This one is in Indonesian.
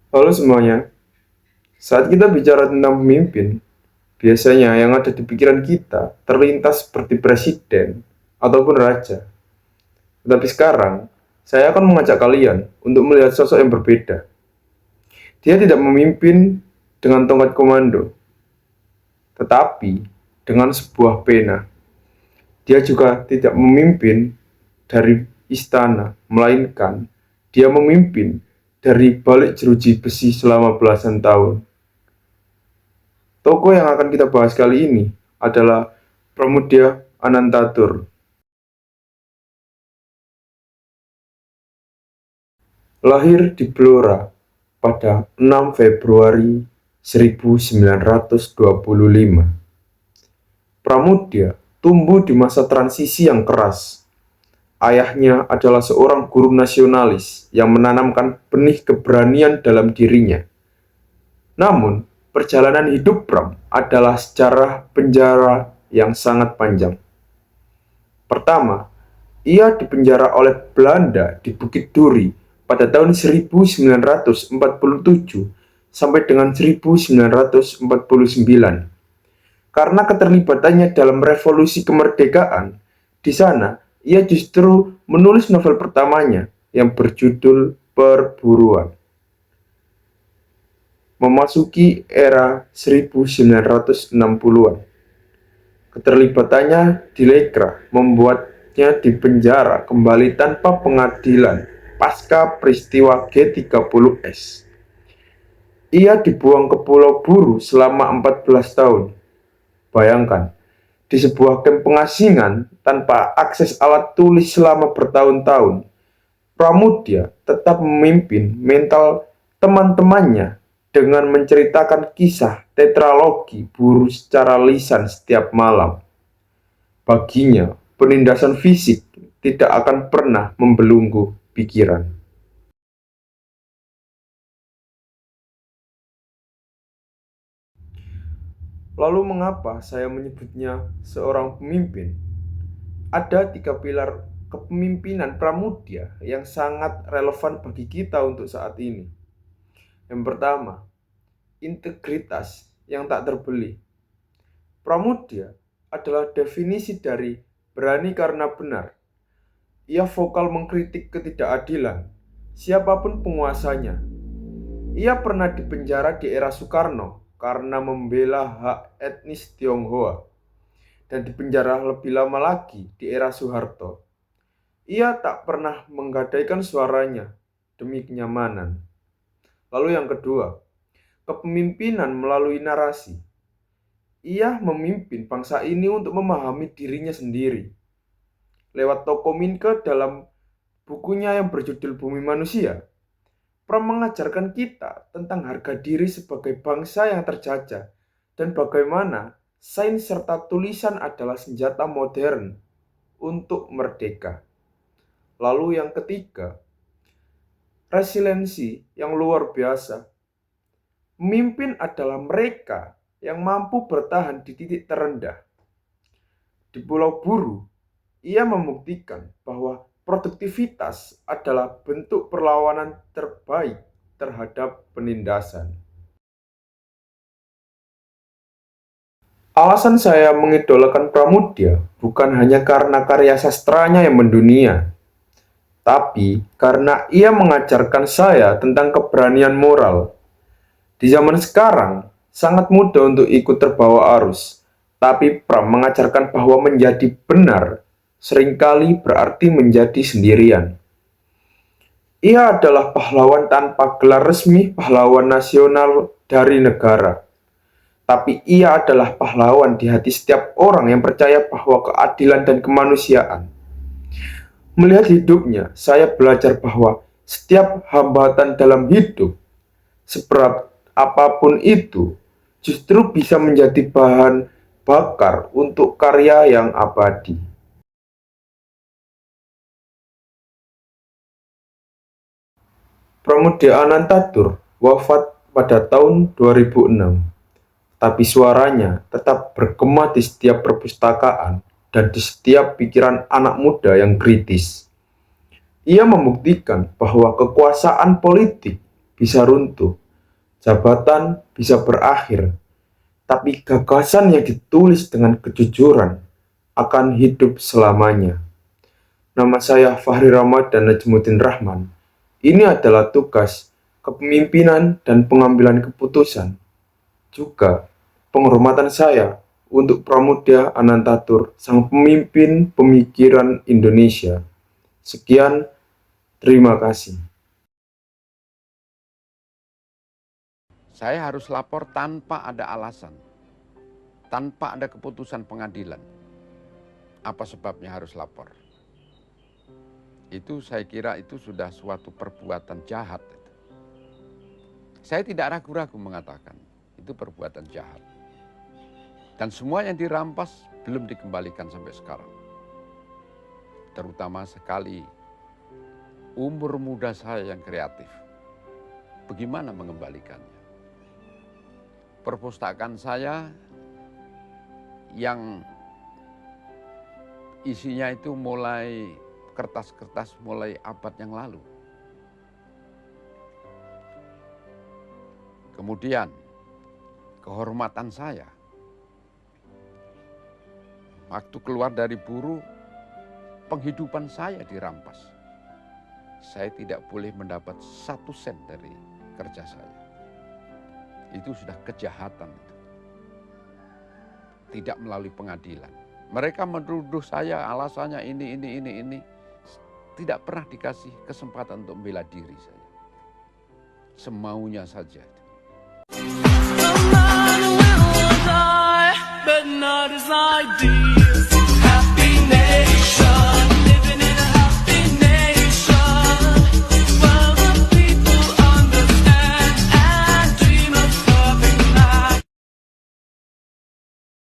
Halo semuanya, saat kita bicara tentang pemimpin, biasanya yang ada di pikiran kita terlintas seperti presiden ataupun raja. Tetapi sekarang, saya akan mengajak kalian untuk melihat sosok yang berbeda. Dia tidak memimpin dengan tongkat komando, tetapi dengan sebuah pena. Dia juga tidak memimpin dari istana, melainkan dia memimpin dari balik jeruji besi selama belasan tahun. Tokoh yang akan kita bahas kali ini adalah Pramudia Anantatur. Lahir di Blora pada 6 Februari 1925. Pramudia tumbuh di masa transisi yang keras. Ayahnya adalah seorang guru nasionalis yang menanamkan benih keberanian dalam dirinya. Namun, perjalanan hidup Pram adalah sejarah penjara yang sangat panjang. Pertama, ia dipenjara oleh Belanda di Bukit Duri pada tahun 1947 sampai dengan 1949. Karena keterlibatannya dalam revolusi kemerdekaan, di sana ia justru menulis novel pertamanya yang berjudul Perburuan. Memasuki era 1960-an. Keterlibatannya di Lekra membuatnya dipenjara kembali tanpa pengadilan pasca peristiwa G30S. Ia dibuang ke Pulau Buru selama 14 tahun. Bayangkan, di sebuah kamp pengasingan tanpa akses alat tulis selama bertahun-tahun, Pramudia tetap memimpin mental teman-temannya dengan menceritakan kisah tetralogi buru secara lisan setiap malam. Baginya, penindasan fisik tidak akan pernah membelenggu pikiran. Lalu mengapa saya menyebutnya seorang pemimpin? Ada tiga pilar kepemimpinan Pramudia yang sangat relevan bagi kita untuk saat ini. Yang pertama, integritas yang tak terbeli. Pramudia adalah definisi dari berani karena benar. Ia vokal mengkritik ketidakadilan, siapapun penguasanya. Ia pernah dipenjara di era Soekarno karena membela hak etnis Tionghoa dan dipenjara lebih lama lagi di era Soeharto. Ia tak pernah menggadaikan suaranya demi kenyamanan. Lalu yang kedua, kepemimpinan melalui narasi. Ia memimpin bangsa ini untuk memahami dirinya sendiri. Lewat tokoh Minke dalam bukunya yang berjudul Bumi Manusia, Pram mengajarkan kita tentang harga diri sebagai bangsa yang terjajah dan bagaimana sains serta tulisan adalah senjata modern untuk merdeka. Lalu yang ketiga, resiliensi yang luar biasa. Memimpin adalah mereka yang mampu bertahan di titik terendah. Di Pulau Buru, ia membuktikan bahwa produktivitas adalah bentuk perlawanan terbaik terhadap penindasan. Alasan saya mengidolakan Pramudia bukan hanya karena karya sastranya yang mendunia, tapi karena ia mengajarkan saya tentang keberanian moral. Di zaman sekarang, sangat mudah untuk ikut terbawa arus, tapi Pram mengajarkan bahwa menjadi benar seringkali berarti menjadi sendirian. Ia adalah pahlawan tanpa gelar resmi pahlawan nasional dari negara. Tapi ia adalah pahlawan di hati setiap orang yang percaya bahwa keadilan dan kemanusiaan. Melihat hidupnya, saya belajar bahwa setiap hambatan dalam hidup, seberat apapun itu, justru bisa menjadi bahan bakar untuk karya yang abadi. Pramudia Anantatur wafat pada tahun 2006, tapi suaranya tetap bergema di setiap perpustakaan dan di setiap pikiran anak muda yang kritis. Ia membuktikan bahwa kekuasaan politik bisa runtuh, jabatan bisa berakhir, tapi gagasan yang ditulis dengan kejujuran akan hidup selamanya. Nama saya Fahri Ramadan Najmuddin Rahman. Ini adalah tugas kepemimpinan dan pengambilan keputusan, juga penghormatan saya untuk Pramudia Anantatur, sang pemimpin pemikiran Indonesia. Sekian, terima kasih. Saya harus lapor tanpa ada alasan, tanpa ada keputusan pengadilan. Apa sebabnya harus lapor? Itu saya kira itu sudah suatu perbuatan jahat. Saya tidak ragu-ragu mengatakan itu perbuatan jahat. Dan semua yang dirampas belum dikembalikan sampai sekarang. Terutama sekali umur muda saya yang kreatif. Bagaimana mengembalikannya? Perpustakaan saya yang isinya itu mulai kertas-kertas mulai abad yang lalu. Kemudian kehormatan saya. Waktu keluar dari buruh, penghidupan saya dirampas. Saya tidak boleh mendapat 1 sen dari kerja saya. Itu sudah kejahatan. Tidak melalui pengadilan. Mereka menuduh saya alasannya ini. Tidak pernah dikasih kesempatan untuk membela diri saya. Semaunya saja. The man will die, but not as I do.